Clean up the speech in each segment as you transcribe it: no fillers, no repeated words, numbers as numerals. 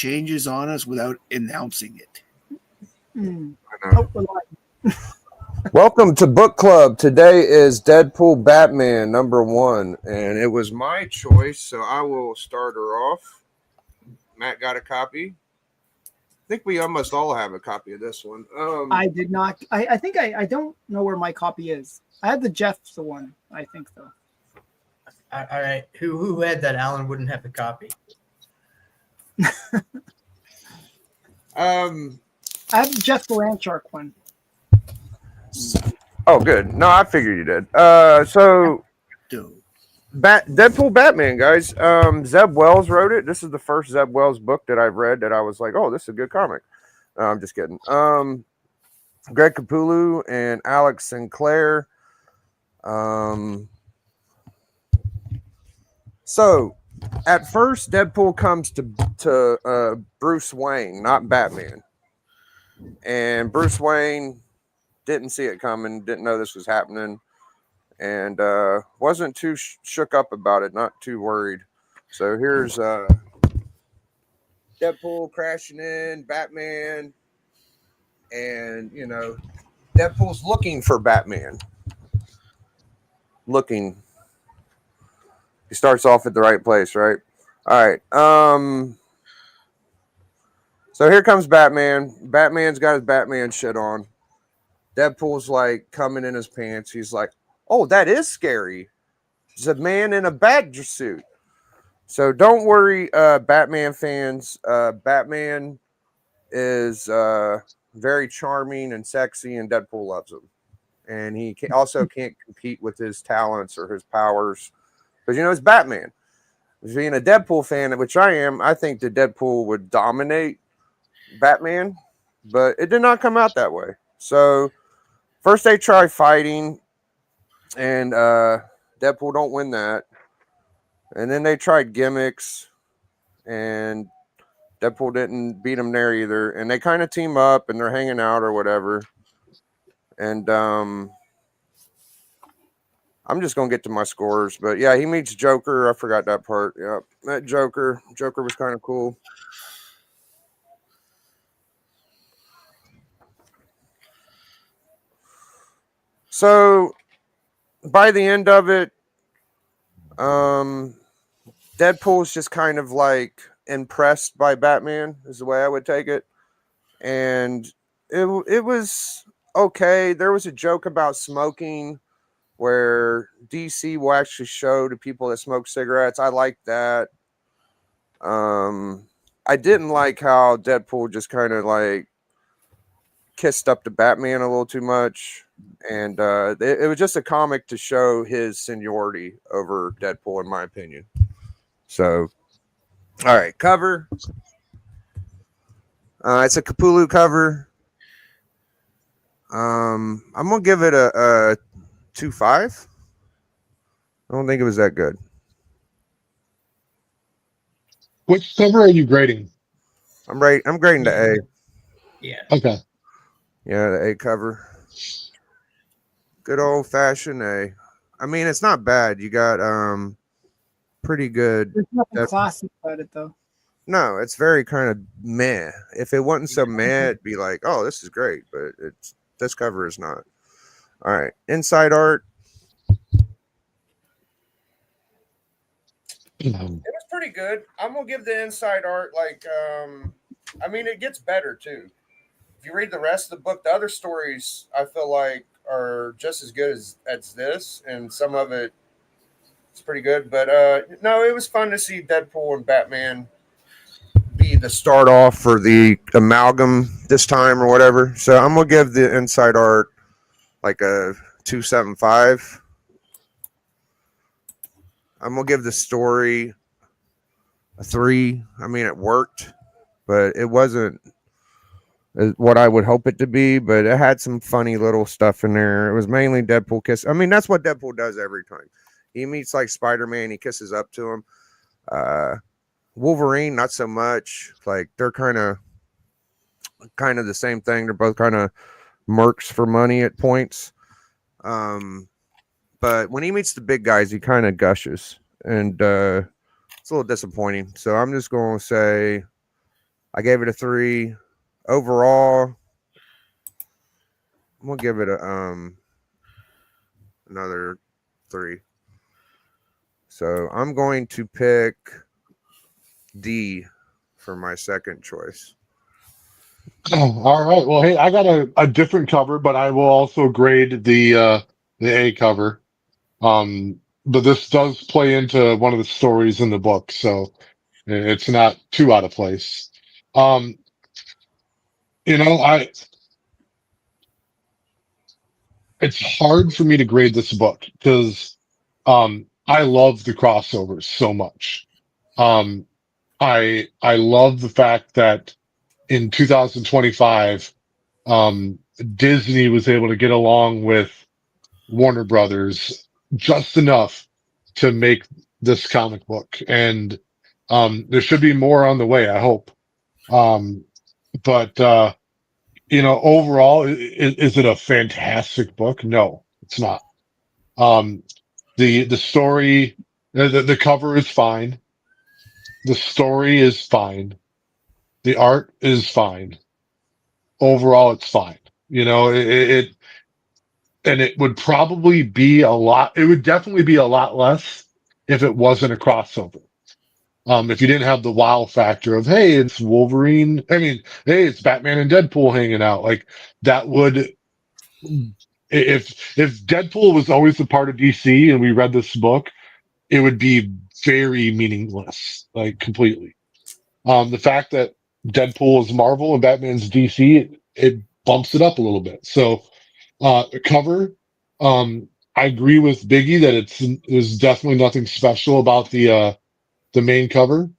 changes on us without announcing it. Oh, welcome to book club. Today is Deadpool Batman #1, and it was my choice, so I will start her off. Matt got a copy. I think we almost all have a copy of this one. I did not. I think I don't know where my copy is. I had the Jeff's one, I think, though. All right. Who had that? Alan wouldn't have the copy. I have the Jeff Blanchard one. Oh, good. No, I figured you did. So Deadpool Batman, guys. Zeb Wells wrote it. This is the first Zeb Wells book that I've read that I was like, oh, this is a good comic. I'm just kidding. Greg Capullo and Alex Sinclair. So at first, Deadpool comes to Bruce Wayne, not Batman. And Bruce Wayne didn't see it coming, didn't know this was happening, and wasn't too shook up about it, not too worried. So here's Deadpool crashing in, Batman, and, you know, Deadpool's looking for Batman. Looking. He starts off at the right place, right? All right. So here comes Batman. Batman's got his Batman shit on. Deadpool's like coming in his pants. He's like, oh, that is scary. It's a man in a bat suit. So don't worry, Batman fans. Batman is very charming and sexy, and Deadpool loves him. And he also can't compete with his talents or his powers. Because, you know, it's Batman. Being a Deadpool fan, which I am, I think that Deadpool would dominate Batman. But it did not come out that way. So first they try fighting, and Deadpool don't win that. And then they tried gimmicks, and Deadpool didn't beat him there either. And they kind of team up, and they're hanging out or whatever. And I'm just going to get to my scores. But, yeah, he meets Joker. I forgot that part. Yeah, met Joker. Joker was kind of cool. So, by the end of it, Deadpool's just kind of like impressed by Batman is the way I would take it. And it was okay. There was a joke about smoking where DC will actually show to people that smoke cigarettes. I like that. I didn't like how Deadpool just kind of like kissed up to Batman a little too much. And it was just a comic to show his seniority over Deadpool, in my opinion. So, all right, cover. It's a Capullo cover. I'm going to give it a 2.5. I don't think it was that good. Which cover are you grading? I'm grading the A. Yeah. Okay. Yeah, the A cover. Good old fashioned A. I mean, it's not bad. You got pretty good. There's nothing classic about it, though. No, it's very kind of meh. If it wasn't so meh, it'd be like, oh, this is great. But this cover is not. All right, inside art. It was pretty good. I'm gonna give the inside art like I mean, it gets better too. If you read the rest of the book, the other stories I feel like are just as good as this, and some of it is pretty good. But no, it was fun to see Deadpool and Batman be the start off for the amalgam this time or whatever. So I'm gonna give the inside art like a 2.75. I'm gonna give the story a 3. I mean, it worked, but it wasn't what I would hope it to be. But it had some funny little stuff in there. It was mainly Deadpool kiss. I mean, that's what Deadpool does every time he meets like Spider-Man. He kisses up to him. Wolverine, not so much. Like they're kind of the same thing. They're both kind of mercs for money at points. But when he meets the big guys, he kind of gushes, and it's a little disappointing. So I'm just going to say I gave it a 3. Overall, I'm gonna give it a another 3. So I'm going to pick D for my second choice. All right. Well, hey, I got a different cover, but I will also grade the A cover. But this does play into one of the stories in the book, so it's not too out of place. Um, you know, it's hard for me to grade this book because I love the crossovers so much. Um, I love the fact that in 2025, Disney was able to get along with Warner Brothers just enough to make this comic book, and there should be more on the way, I hope. Um, but overall, is it a fantastic book? No, it's not. Um, the story, the cover is fine. The story is fine. The art is fine. Overall, it's fine. And it would probably be a lot. It would definitely be a lot less if it wasn't a crossover. If you didn't have the wow factor of, hey, it's Wolverine. I mean, hey, it's Batman and Deadpool hanging out. Like that would, if Deadpool was always a part of DC and we read this book, it would be very meaningless, like completely. The fact that Deadpool is Marvel and Batman's DC, it bumps it up a little bit. So, cover, I agree with Biggie that there's definitely nothing special about the main cover.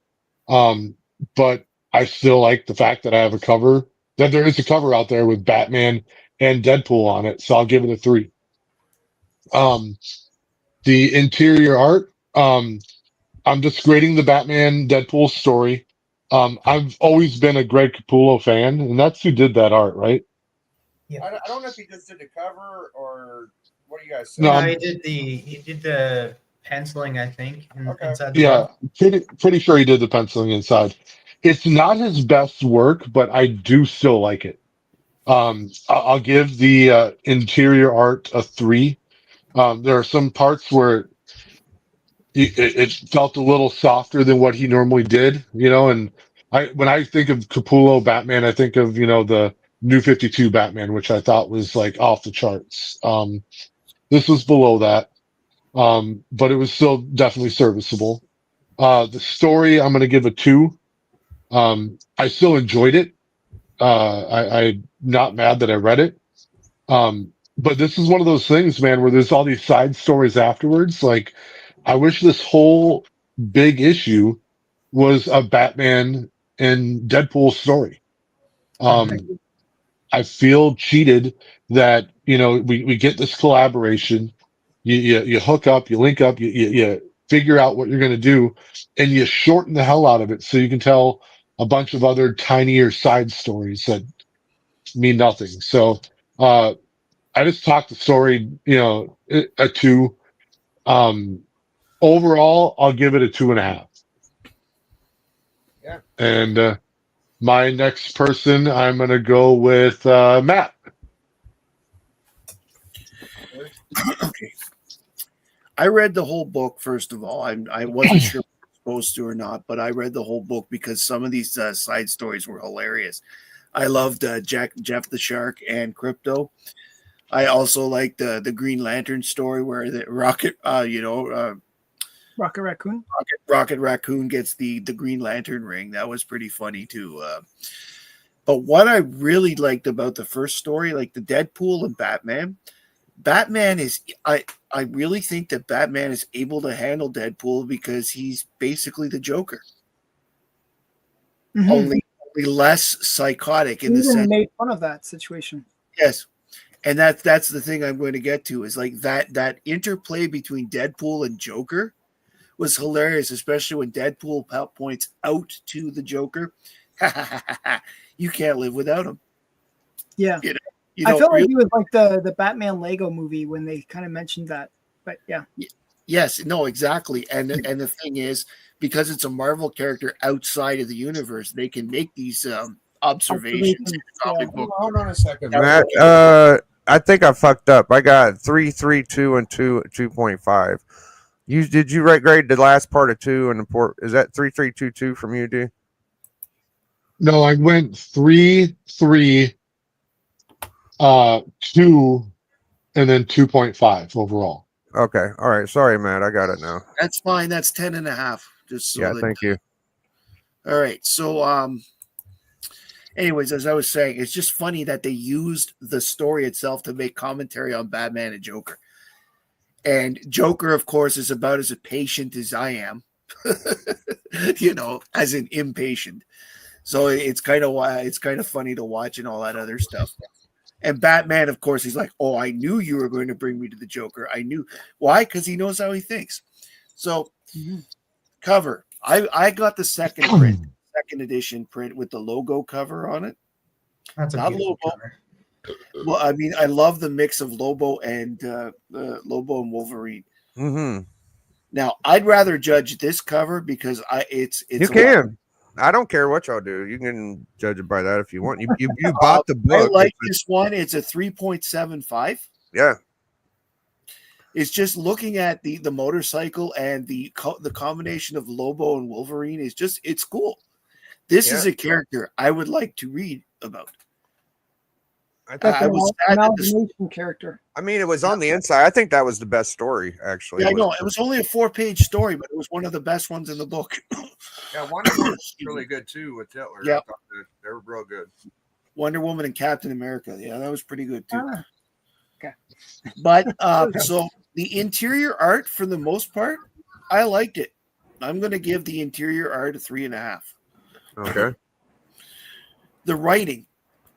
But I still like the fact that I have a cover, that there is a cover out there with Batman and Deadpool on it. So I'll give it a 3. Um, the interior art, I'm just grading the Batman Deadpool story. I've always been a Greg Capullo fan, and that's who did that art, right? I don't know if he just did the cover or what do you guys say? No, No, he did the penciling, I think, inside the Yeah, book. pretty sure he did the penciling inside. It's not his best work, but I do still like it. I'll give the interior art a 3. There are some parts where it felt a little softer than what he normally did, and when I think of Capullo Batman, I think of, the New 52 Batman, which I thought was like off the charts. This was below that, but it was still definitely serviceable. The story, I'm going to give a 2. I still enjoyed it. I'm not mad that I read it. But this is one of those things, man, where there's all these side stories afterwards. Like, I wish this whole big issue was a Batman and Deadpool story. I feel cheated that, we get this collaboration. You hook up, you link up, you figure out what you're going to do, and you shorten the hell out of it so you can tell a bunch of other tinier side stories that mean nothing. So, I just talked the story, a 2. Overall, I'll give it a 2.5. Yeah. And my next person, I'm going to go with Matt. Okay. I read the whole book, first of all. I wasn't sure if I was supposed to or not, but I read the whole book because some of these side stories were hilarious. I loved Jeff the Shark and Crypto. I also liked the Green Lantern story where the Rocket Raccoon. Rocket Raccoon gets the Green Lantern ring. That was pretty funny too. But what I really liked about the first story, like the Deadpool and Batman is I really think that Batman is able to handle Deadpool because he's basically the Joker, Mm-hmm. only less psychotic in He the even sense. made fun of that situation. Yes, and that's the thing I'm going to get to is like that interplay between Deadpool and Joker was hilarious, especially when Deadpool points out to the Joker, "You can't live without him." Yeah. You I don't felt like really. he was like the Batman Lego movie when they kind of mentioned that. But yeah. Yes, no, exactly. And the thing is, because it's a Marvel character outside of the universe, they can make these observations in the comic book. Hold on a second, That Matt. I think I fucked up. I got 3, 3, 2, and 2.5. Did you rate grade the last part of 2 and the port? Is that 3, 3, 2, 2 from you, D? No, I went 3, 3, 2, and then 2.5 overall. Okay. All right. Sorry, Matt. I got it now. That's fine. That's 10.5. Just so Yeah. that. Thank you. All right. So, anyways, as I was saying, it's just funny that they used the story itself to make commentary on Batman and Joker. And Joker, of course, is about as patient as I am, as an impatient. So it's kind of funny to watch and all that other stuff. And Batman, of course, he's like, "Oh, I knew you were going to bring me to the Joker. I knew why, because he knows how he thinks." So, cover. I got the second edition print with the logo cover on it. That's a Not beautiful Lobo. cover. Well, I mean, I love the mix of Lobo and Wolverine. Mm-hmm. Now, I'd rather judge this cover because it's You a can. I don't care what y'all do. You can judge it by that if you want. You bought the I book. like this one. It's a 3.75. Yeah. It's just looking at the motorcycle and the combination of Lobo and Wolverine is just, it's cool. This is a character I would like to read about. That's I was sad that amalgamation character. I mean, it was on the inside. I think that was the best story, actually. Yeah, I know. It was only a 4-page story, but it was one of the best ones in the book. Yeah, Wonder Woman was really good too with Hitler. Yeah, they were real good. Wonder Woman and Captain America. Yeah, that was pretty good too. Okay. But so the interior art, for the most part, I liked it. I'm going to give the interior art a 3.5. Okay. The writing,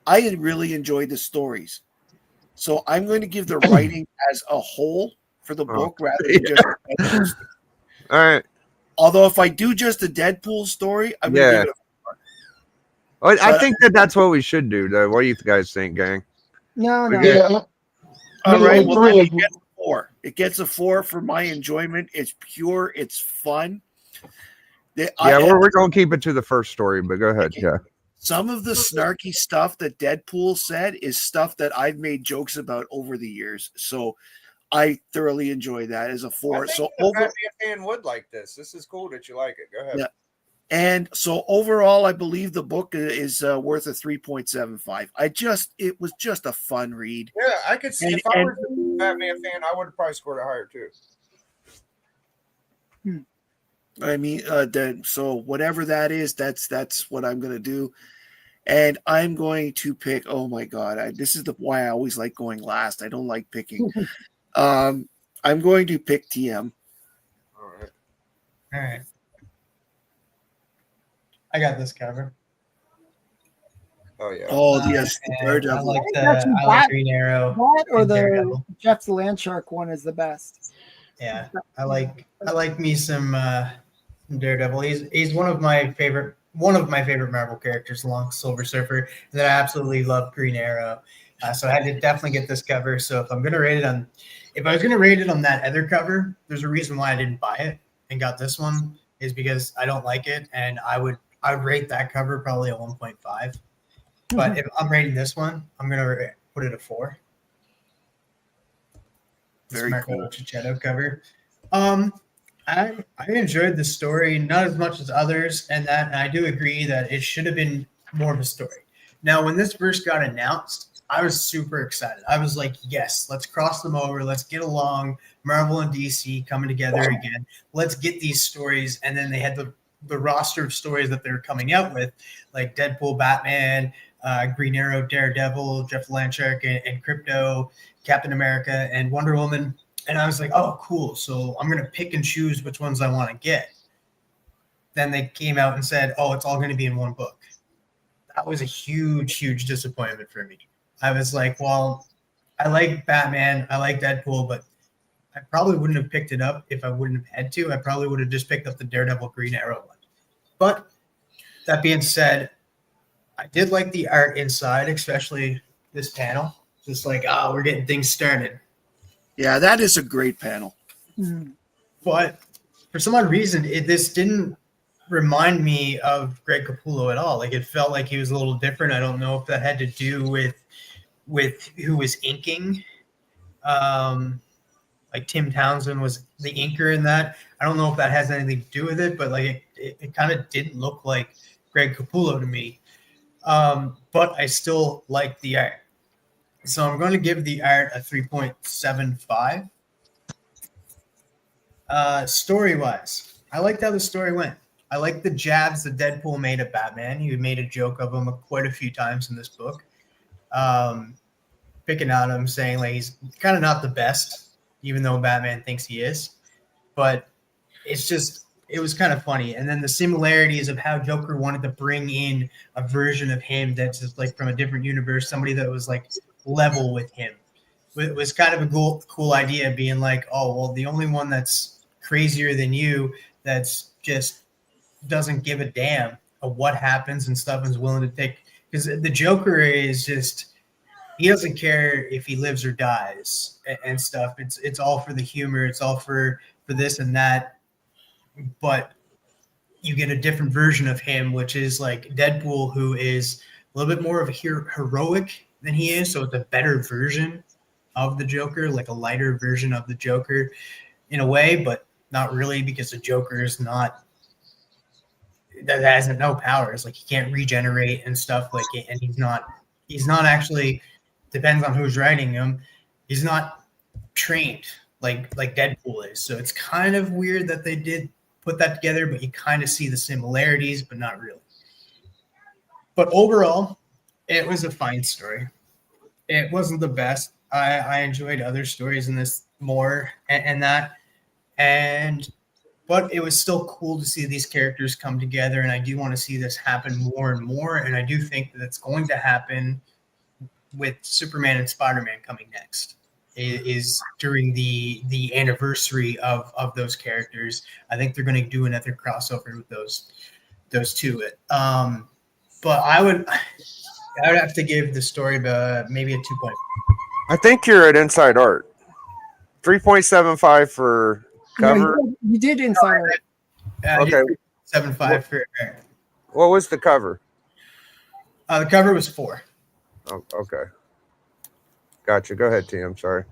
I had really enjoyed the stories, so I'm going to give the writing as a whole for the book rather than just. All right. Although if I do just a Deadpool story, I'm going to give it a 4. I think that's what we should do, though. What do you guys think, gang? No. Yeah. All right, well, then three. it gets a 4. It gets a 4 for my enjoyment. It's pure. It's fun. We're going to keep it to the first story, but go ahead. Yeah. Some of the snarky stuff that Deadpool said is stuff that I've made jokes about over the years. So I thoroughly enjoy that as a 4. So Batman fan would like this. This is cool that you like it. Go ahead. Yeah. And so overall, I believe the book is worth a 3.75. It was just a fun read. Yeah, I could see if I was a Batman fan, I would have probably scored it higher too. I mean, so whatever that is, that's what I'm going to do. And I'm going to pick, oh my God, this is why I always like going last. I don't like picking. I'm going to pick TM. All right. All right. I got this cover. Oh yeah. Oh yes, the I Daredevil. like Green Arrow. That or and the Daredevil. Jeff the Landshark one is the best. Yeah, I like me some Daredevil. He's one of my favorite Marvel characters, along with Silver Surfer. That I absolutely love Green Arrow. So I had to definitely get this cover. So if I was going to rate it on that other cover, there's a reason why I didn't buy it and got this one, is because I don't like it, and I would rate that cover probably a 1.5. But if I'm rating this one, I'm going to put it a 4. Very cool. Chichetto cover. I enjoyed the story, not as much as others, and I do agree that it should have been more of a story. Now, when this first got announced, I was super excited. I was like, yes, let's cross them over. Let's get along. Marvel and DC coming together again. Let's get these stories. And then they had the roster of stories that they're coming out with, like Deadpool, Batman, Green Arrow, Daredevil, Jeff Landshark, and Crypto, Captain America, and Wonder Woman. And I was like, oh, cool. So I'm going to pick and choose which ones I want to get. Then they came out and said, oh, it's all going to be in one book. That was a huge, huge disappointment for me. I was like, well, I like Batman, I like Deadpool, but I probably wouldn't have picked it up if I wouldn't have had to. I probably would have just picked up the Daredevil Green Arrow one. But that being said, I did like the art inside, especially this panel. Just like, we're getting things started. Yeah, that is a great panel. But for some odd reason, this didn't remind me of Greg Capullo at all. Like it felt like he was a little different. I don't know if that had to do with who was inking. Like Tim Townsend was the inker in that. I don't know if that has anything to do with it, but like it kind of didn't look like Greg Capullo to me. But I still like the art. So I'm going to give the art a 3.75. Story-wise, I liked how the story went. I like the jabs that Deadpool made at Batman. He made a joke of him quite a few times in this book. Picking on him, saying like he's kind of not the best, even though Batman thinks he is. But it was kind of funny. And then the similarities of how Joker wanted to bring in a version of him that's just like from a different universe, somebody that was like level with him. It was kind of a cool idea, being like, oh, well, the only one that's crazier than you, that's just doesn't give a damn of what happens and stuff, and is willing to take, because the Joker is just, he doesn't care if he lives or dies and stuff. It's all for the humor. It's all for this and that. But you get a different version of him, which is like Deadpool, who is a little bit more of a heroic than he is. So it's a better version of the Joker, like a lighter version of the Joker in a way, but not really, because the Joker is not, that has no powers. Like he can't regenerate and stuff, like, and he's not actually, depends on who's writing him, he's not trained like Deadpool is. So it's kind of weird that they did put that together, but you kind of see the similarities, but not really. But overall, it was a fine story. It wasn't the best. I enjoyed other stories in this more and that, but it was still cool to see these characters come together, and I do want to see this happen more and more, and I do think that it's going to happen with Superman and Spider-Man coming next. Is during the anniversary of those characters. I think they're going to do another crossover with those two. But I would have to give the story maybe a 2 point. I think you're at Inside Art. 3.75 for cover. You did Inside Art. Okay. 7.5 for. What was the cover? The cover was 4. Oh, okay. Gotcha. Go ahead, T. I'm sorry.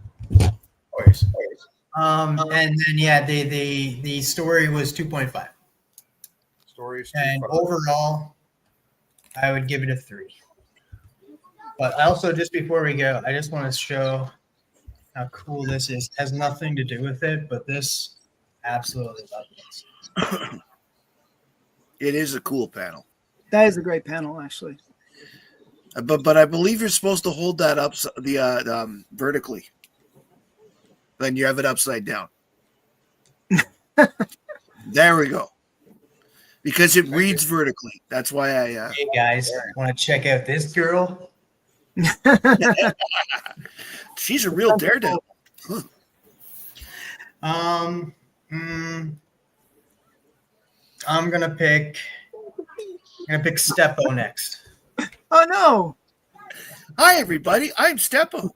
And then the story was 2.5. Stories. And overall, I would give it a 3. But also, just before we go, I just want to show how cool this is. It has nothing to do with it, but this absolutely love this. It is a cool panel. That is a great panel, actually. But I believe you're supposed to hold that up vertically. Then you have it upside down. There we go. Because it reads vertically. That's why I. Hey guys, want to check out this girl? She's a real daredevil. Huh. I'm gonna pick Steppo next. Oh no! Hi everybody, I'm Steppo.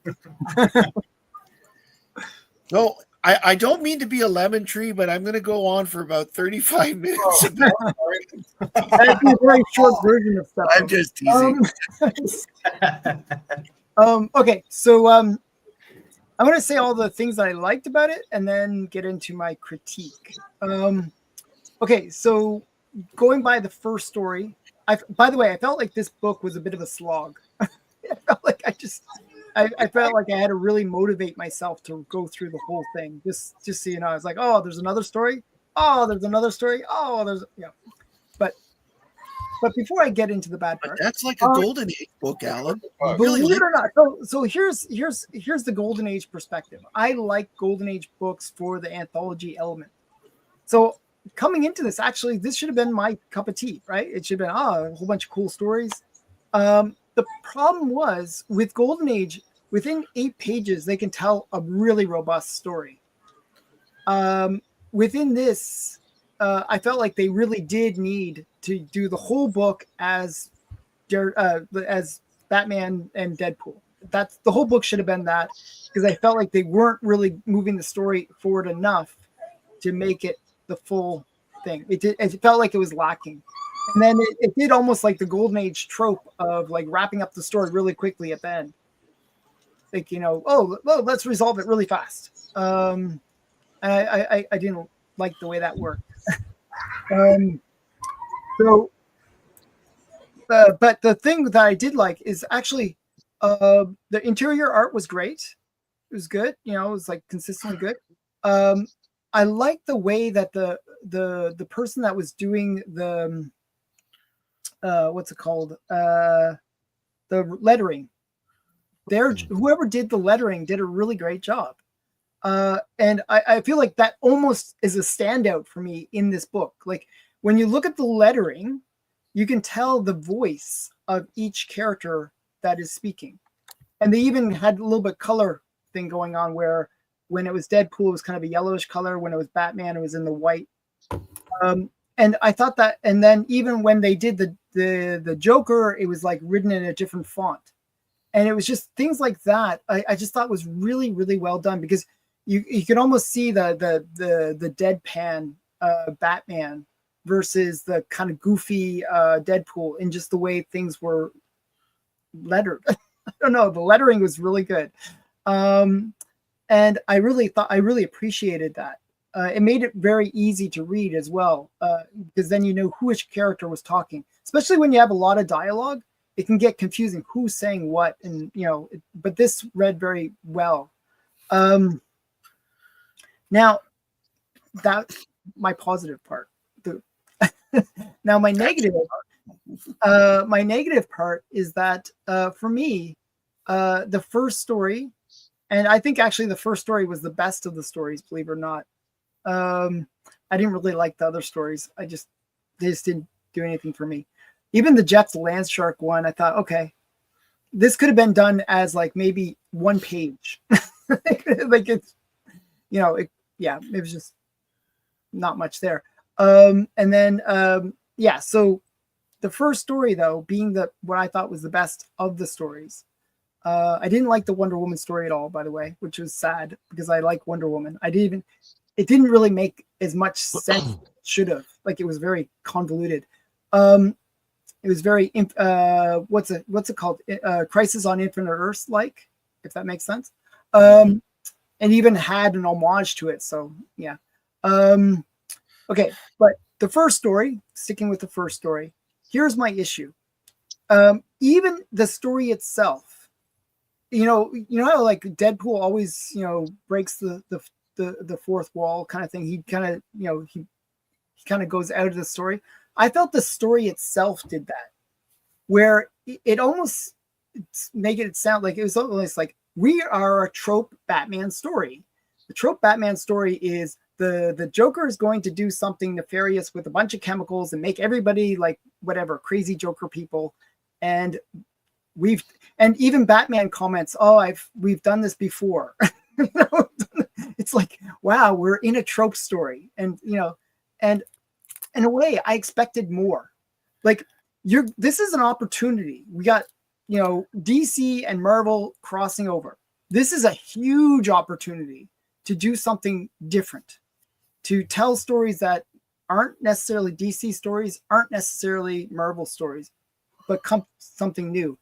No, I don't mean to be a lemon tree, but I'm going to go on for about 35 minutes. That'd be a very short version of stuff. I'm just teasing. Okay, so I'm going to say all the things that I liked about it and then get into my critique. Okay, so going by the first story, by the way, I felt like this book was a bit of a slog. I felt like I felt like I had to really motivate myself to go through the whole thing. Just so you know, I was like, oh, there's another story. Oh, there's another story. Oh, there's But before I get into the bad part, that's like a Golden Age book, Alan. Believe it or not. So here's the Golden Age perspective. I like Golden Age books for the anthology element. So coming into this, actually, this should have been my cup of tea, right? It should have been a whole bunch of cool stories. The problem was with Golden Age, within 8 pages, they can tell a really robust story. Within this, I felt like they really did need to do the whole book as Batman and Deadpool. That's the whole book should have been that, because I felt like they weren't really moving the story forward enough to make it the full thing. It felt like it was lacking. And then it did almost like the Golden Age trope of like wrapping up the story really quickly at the end. Like, let's resolve it really fast. I didn't like the way that worked. But the thing that I did like is actually the interior art was great. It was good. It was like consistently good. I like the way that the person that was doing the what's it called? The lettering. Whoever did the lettering did a really great job. And I feel like that almost is a standout for me in this book. Like when you look at the lettering, you can tell the voice of each character that is speaking. And they even had a little bit color thing going on where when it was Deadpool, it was kind of a yellowish color. When it was Batman, it was in the white. And I thought that, and then even when they did the Joker, it was like written in a different font. And it was just things like that. I just thought was really, really well done because you could almost see the deadpan Batman versus the kind of goofy Deadpool in just the way things were lettered. I don't know. The lettering was really good. And I really appreciated that. It made it very easy to read as well, because then you know which character was talking. Especially when you have a lot of dialogue, it can get confusing who's saying what, and but this read very well. Now, that's my positive part. Now, my negative part is that for me, the first story, and I think actually the first story was the best of the stories, believe it or not. I didn't really like the other stories. They just didn't do anything for me. Even the Jeff the Land Shark one, I thought, okay, this could have been done as like maybe one page. Like it's, it was just not much there. And then, so the first story though, being what I thought was the best of the stories. I didn't like the Wonder Woman story at all, by the way, which was sad because I like Wonder Woman. It didn't really make as much sense as it should have. Like it was very convoluted. It was very, what's it called? Crisis on Infinite Earths, like, if that makes sense. And even had an homage to it. So yeah. Okay. But the first story, sticking with the first story, here's my issue. Even the story itself, how like Deadpool always, breaks the fourth wall kind of thing. He kind of, he kind of goes out of the story. I felt the story itself did that, where it almost made it sound like it was almost like we are a trope Batman story. The trope Batman story is the Joker is going to do something nefarious with a bunch of chemicals and make everybody like whatever crazy Joker people. And even Batman comments, we've done this before. It's like, wow, we're in a trope story. And, and in a way I expected more. Like this is an opportunity. We got, DC and Marvel crossing over. This is a huge opportunity to do something different, to tell stories that aren't necessarily DC stories, aren't necessarily Marvel stories, but something new.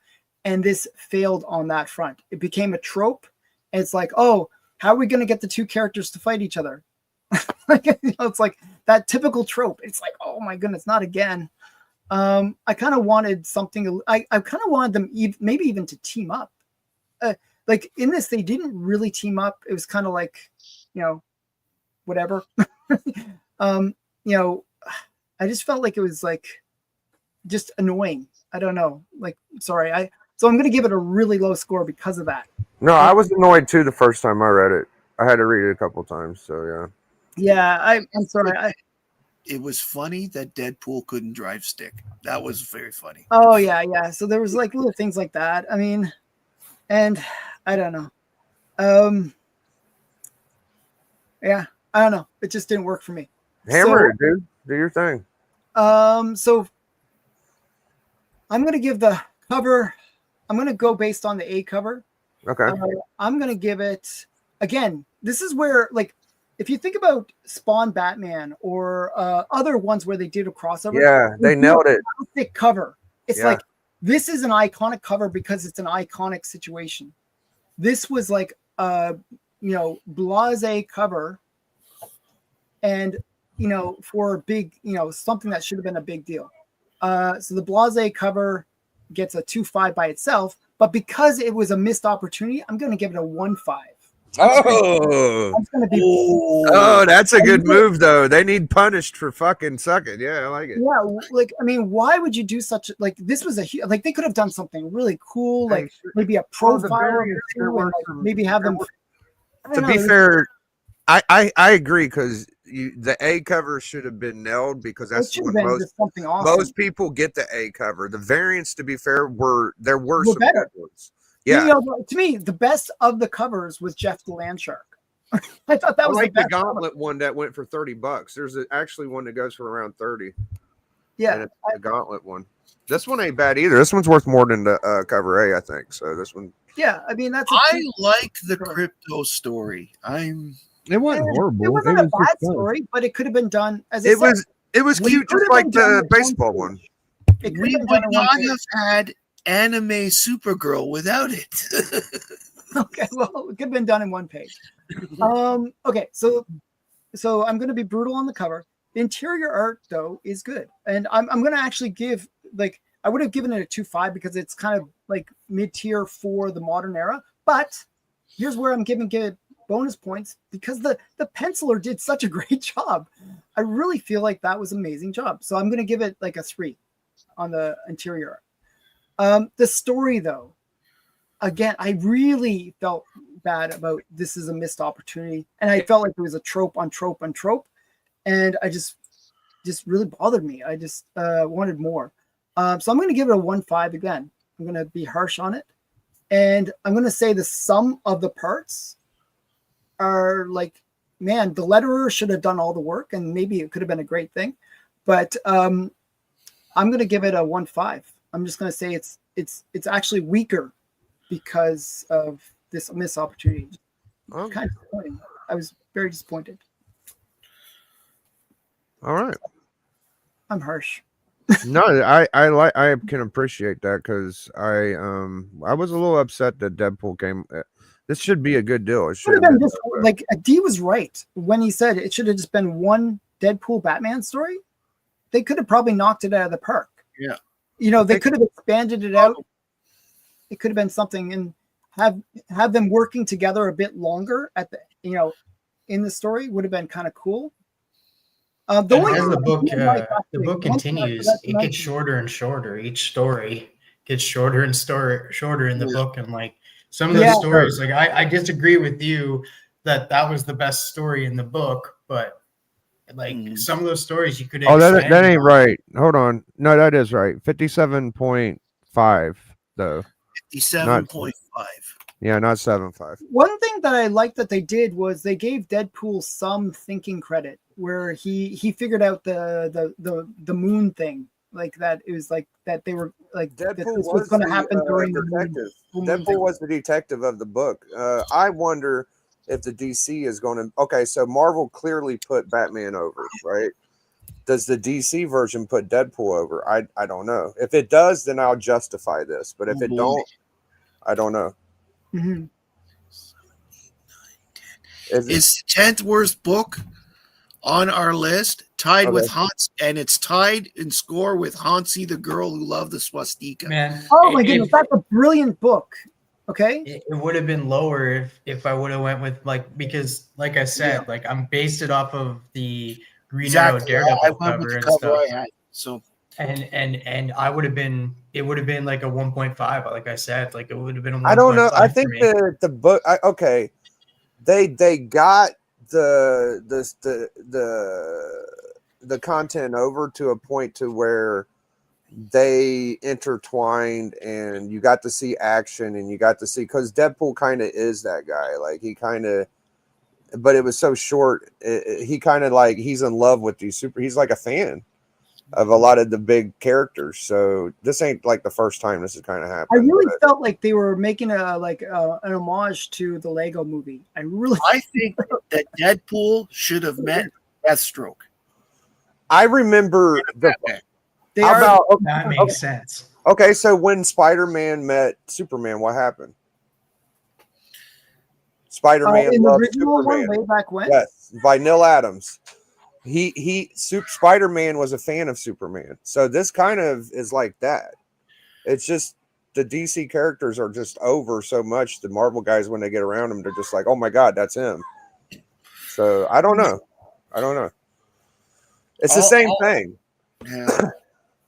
And this failed on that front. It became a trope. And it's like, oh, how are we going to get the two characters to fight each other? It's like that typical trope. It's like, oh my goodness, not again. I kind of wanted something. I kind of wanted them maybe even to team up. Like in this, they didn't really team up. It was kind of like, whatever. I just felt like it was like just annoying. I don't know. Like, sorry. So I'm going to give it a really low score because of that. No, I was annoyed too the first time I read it. I had to read it a couple times. So yeah. Yeah, I'm sorry. It was funny that Deadpool couldn't drive stick. That was very funny. Oh yeah. So there was like little things like that. I mean, and I don't know. Yeah, I don't know. It just didn't work for me. Hammer it, dude. Do your thing. So I'm gonna give the cover. I'm gonna go based on the A cover. Okay. I'm gonna give it again. This is where like if you think about Spawn Batman or other ones where they did a crossover, Yeah, they nailed it. Thick cover. It's Yeah. like this is an iconic cover because it's an iconic situation. This was like a blasé cover, and for a big something that should have been a big deal. So the blasé cover gets a 2.5 by itself, but because it was a missed opportunity, I'm going to give it a 1.5. Oh, I'm going to be. oh, that's a good move though. They need punished for fucking sucking. Yeah, I like it. Yeah, like I mean, why would you do such like this was like they could have done something really cool, like maybe a profile of the two, and like maybe have them. To be fair, I agree because the A cover should have been nailed because that's what something awesome. Most people get the A cover. The variants, to be fair, were some better. good ones. Yeah, to me, the best of the covers was Jeff the Landshark. I thought that was like the Gauntlet one that went for $30. There's actually one that goes for around 30. Yeah, and it's the Gauntlet one. This one ain't bad either. This one's worth more than the cover A, I think. So this one. Yeah, I mean that's. I like the crypto story. It wasn't horrible. It wasn't a bad story, but it could have been done as it was cute, just like the baseball one. We would not have had anime Supergirl without it. Okay, well, it could have been done in one page. Okay, so I'm going to be brutal on the cover. The interior art though is good, and I'm going to actually give I would have given it a 2.5 because it's kind of like mid-tier for the modern era. But here's where I'm giving it bonus points because the penciler did such a great job. I really feel like that was an amazing job. So I'm going to give it like a 3 on the interior art. The story though, again, I really felt bad about this is a missed opportunity. And I felt like it was a trope on trope on trope. And I just really bothered me. I just wanted more. So I'm going to give it a 1.5 again. I'm going to be harsh on it. And I'm going to say the sum of the parts are like, man, the letterer should have done all the work and maybe it could have been a great thing. But I'm going to give it a 1.5. I'm just going to say it's actually weaker because of this missed opportunity. Oh. Kind of disappointing. I was very disappointed. All right. I'm harsh. No, I can appreciate that because I was a little upset that Deadpool came. This should be a good deal. It should have been just, like D was right when he said it should have just been one Deadpool Batman story. They could have probably knocked it out of the park. Yeah, they could have expanded it out. It could have been something and have them working together a bit longer at the in the story would have been kind of cool. As the book continues, it gets shorter and shorter. Each story gets shorter and shorter in the book, and like some of those stories, like I disagree with you that was the best story in the book, but like some of those stories you could. Oh, that ain't right. Hold on, no, that is right. 57.5 though. 57.5. Yeah, not 7.5. One thing that I liked that they did was they gave Deadpool some thinking credit where he figured out the moon thing, like that it was like that they were like Deadpool was going to happen during the detective. Deadpool was the detective of the book. I wonder if the DC is going to. Okay, so Marvel clearly put Batman over, right? Does the DC version put Deadpool over? I don't know. If it does, then I'll justify this. But if it don't, I don't know. Mm-hmm. It's the 10th worst book on our list, tied with Hans, and it's tied in score with Hansi, the girl who loved the swastika. Man, oh my goodness, that's a brilliant book. Okay, it would have been lower if I would have went with because like I said, like I'm based it off of the Green Arrow Daredevil cover and stuff. So and I would have been. It would have been like a 1.5. Like I said, like it would have been a 1.5. I don't know. I think the book. Okay, they got the content over to a point to where they intertwined, and you got to see action, and you got to see because Deadpool kind of is that guy. Like he kind of. But it was so short. He kind of like he's in love with these he's like a fan. of a lot of the big characters. So this ain't like the first time this has kind of I happened. really but- felt like they were making an homage to the Lego movie. I think that Deadpool should have met Deathstroke. I remember the. They How are about That makes sense. okay? So when Spider-Man met Superman, what happened? Spider-Man in the loved original Superman. one way back when. Yes, by Neil Adams. Spider-Man was a fan of Superman. So this kind of is like that. It's just the DC characters are just over so much. The Marvel guys, when they get around them, they're just like, oh my God, that's him. So I don't know. It's the same thing. Yeah.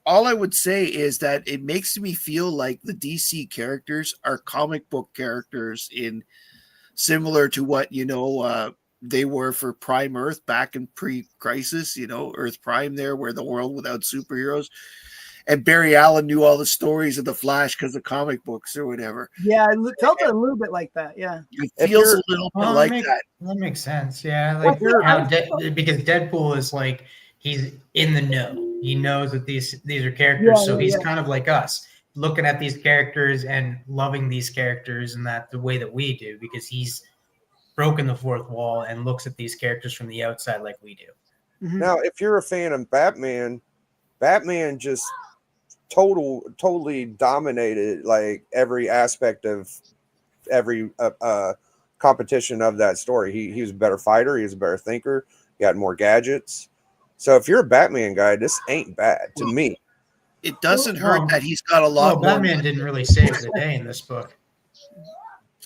All I would say is that it makes me feel like the DC characters are comic book characters in similar to what they were for Prime Earth back in pre-crisis, Earth Prime there, where the world without superheroes. And Barry Allen knew all the stories of the Flash because of comic books or whatever. Yeah, it felt a little bit like that. Yeah, it feels a little bit like that. That makes sense. Yeah, like because Deadpool is like he's in the know. He knows that these are characters, so he's kind of like us, looking at these characters and loving these characters, and that the way that we do, because he's broken the fourth wall and looks at these characters from the outside like we do. Mm-hmm. Now, if you're a fan of Batman just totally dominated like every aspect of every competition of that story. He was a better fighter. He was a better thinker. He had more gadgets. So if you're a Batman guy, this ain't bad to me. It doesn't hurt that he's got a lot more. Batman didn't really save the day in this book.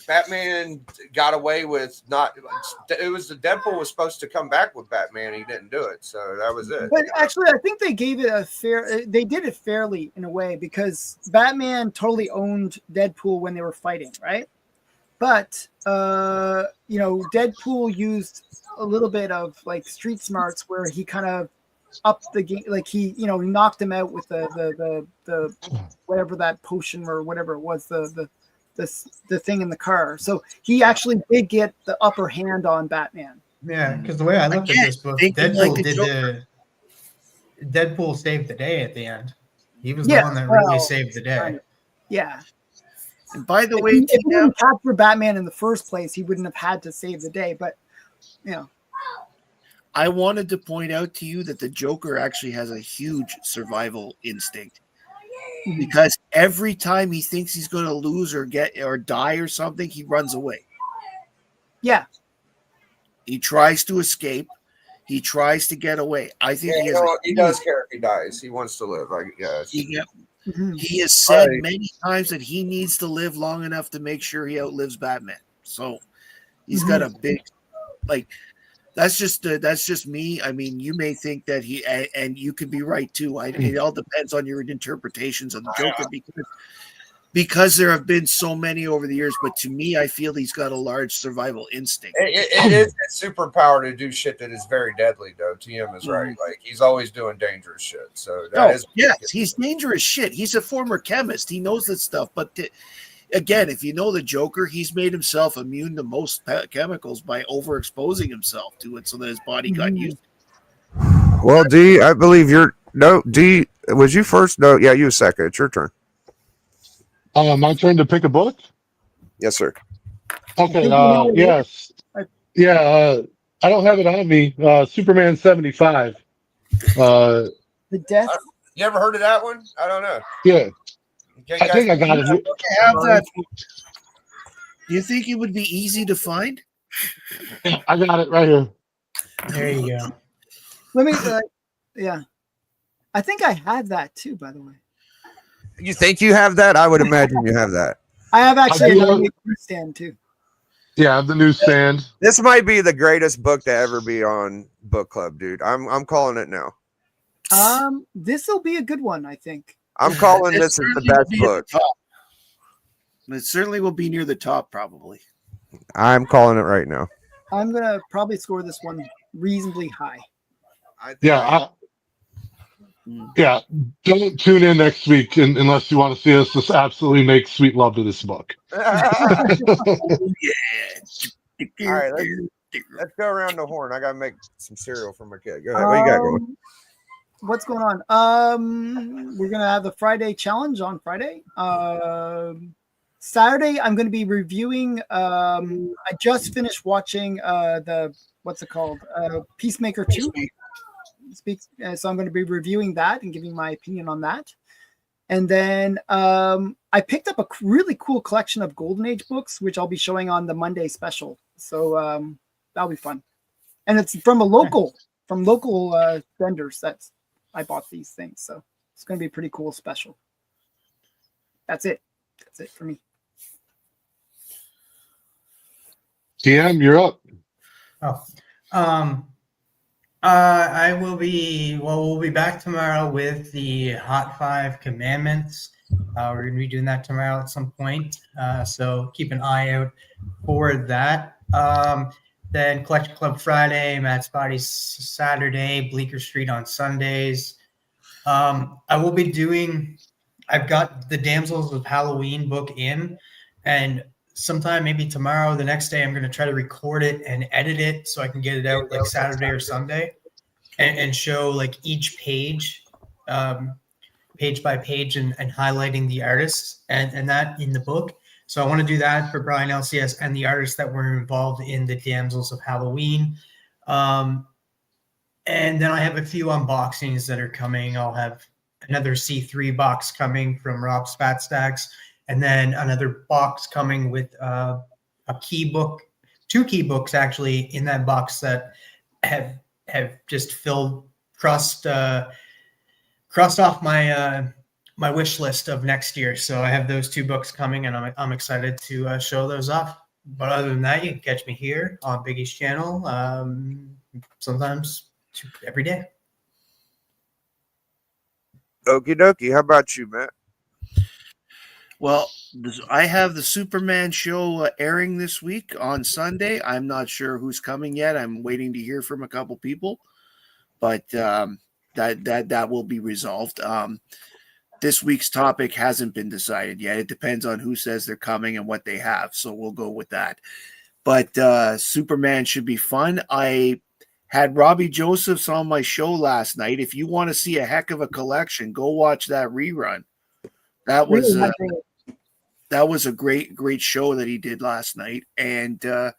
Batman got away with not. It was the Deadpool was supposed to come back with Batman. He didn't do it, so that was it. But actually, I think they gave it a fair. They did it fairly in a way because Batman totally owned Deadpool when they were fighting, right? But Deadpool used a little bit of like street smarts where he kind of upped the game, like he knocked him out with the whatever that potion or whatever it was, the thing in the car. So he actually did get the upper hand on Batman. Yeah, because the way I looked at this book, Deadpool saved the day at the end. He was the one that really saved the day. Right. Yeah. And by the way, if he didn't capture Batman in the first place, he wouldn't have had to save the day. But I wanted to point out to you that the Joker actually has a huge survival instinct. Because every time he thinks he's going to lose or die or something, he runs away. Yeah. He tries to escape. He tries to get away. I think he does care if he dies. He wants to live. I guess. He has said many times that he needs to live long enough to make sure he outlives Batman. So he's got a big, that's just me. I mean, you may think that and you could be right too. It all depends on your interpretations of the Joker because there have been so many over the years. But to me, I feel he's got a large survival instinct. It is a superpower to do shit that is very deadly, though. TM is right. Like he's always doing dangerous shit. So yes, he's dangerous shit. He's a former chemist. He knows that stuff. But again, if you know the Joker, he's made himself immune to most chemicals by overexposing himself to it, so that his body got used. Well, D, I believe D, was you first? No, yeah, you second. It's your turn. My turn to pick a book? Yes, sir. Okay, yes. Yeah, I don't have it on me. Superman 75. The death. You ever heard of that one? I don't know. Yeah. I think I got it. Have that. Do you think it would be easy to find? I got it right here. There you go. Let me, yeah. I think I had that too, by the way. You think you have that? I would imagine you have that. I have actually a newsstand too. Yeah, I have the newsstand. This might be the greatest book to ever be on book club, dude. I'm calling it now. This will be a good one, I think. I'm calling this is the best book. It certainly will be near the top, probably. I'm calling it right now. I'm gonna probably score this one reasonably high. Yeah, don't tune in next week unless you want to see us just absolutely make sweet love to this book. All right, let's go around the horn. I gotta make some cereal for my kid. Go ahead. What you got going? what's going on? We're gonna have the Friday challenge on Friday. Saturday, I'm going to be reviewing. I just finished watching the what's it called? Peacemaker 2. So I'm going to be reviewing that and giving my opinion on that. And then I picked up a really cool collection of Golden Age books, which I'll be showing on the Monday special. So that'll be fun. And it's from local vendors that I bought these things. So it's going to be a pretty cool special. That's it. That's it for me. TM, you're up. We'll be back tomorrow with the Hot 5 Commandments. We're going to be doing that tomorrow at some point. So keep an eye out for that. Then Collection Club Friday, Matt's Body Saturday, Bleecker Street on Sundays. I've got the Damsels of Halloween book in, and sometime maybe tomorrow, the next day, I'm going to try to record it and edit it so I can get it out like Saturday or Sunday and show like each page, page by page and highlighting the artists and that in the book. So I want to do that for Brian LCS and the artists that were involved in the Damsels of Halloween. And then I have a few unboxings that are coming. I'll have another C3 box coming from Rob Spatstacks, and then another box coming with a key book, 2 key books actually in that box that have just crossed off my my wish list of next year. So I have those 2 books coming, and I'm excited to show those off. But other than that, you can catch me here on Biggie's channel, sometimes every day. Okie dokie. How about you, Matt? Well, I have the Superman show airing this week on Sunday. I'm not sure who's coming yet. I'm waiting to hear from a couple people, but that will be resolved. This week's topic hasn't been decided yet. It depends on who says they're coming and what they have, so we'll go with that. But Superman should be fun. I had Robbie Josephs on my show last night. If you want to see a heck of a collection, go watch that rerun. That was that was a great show that he did last night. And I'm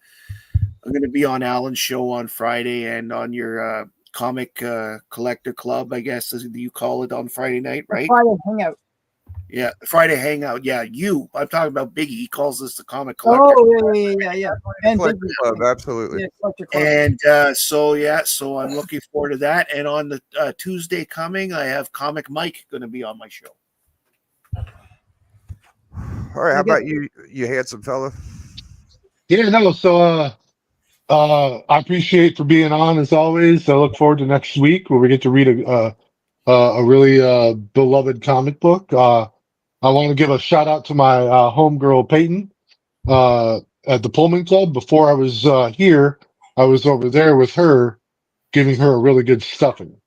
going to be on Alan's show on Friday and on your comic collector club, I guess as you call it, on Friday night, right? Friday hangout. Yeah, Friday hangout. Yeah, I'm talking about Biggie. He calls this the comic collector. Oh yeah. And Collector Club, absolutely. Yeah, Collector Club. And so I'm looking forward to that. And on the Tuesday coming, I have Comic Mike going to be on my show. All right, how about you handsome fella? Yeah, no. So I appreciate for being on as always. I look forward to next week where we get to read a really beloved comic book. I want to give a shout out to my homegirl Peyton at the Pullman Club. Before I was here, I was over there with her, giving her a really good stuffing,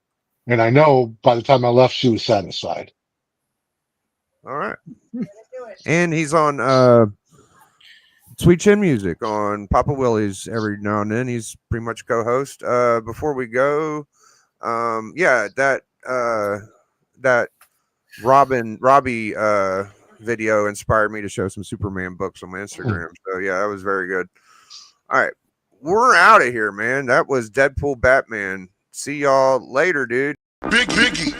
and I know by the time I left, she was satisfied. All right. And he's on Sweet Chin Music on Papa Willie's every now and then. He's pretty much co-host. Before we go, that Robbie video inspired me to show some Superman books on my Instagram. So yeah, that was very good. All right, we're out of here, man. That was Deadpool Batman. See y'all later, dude. Biggie.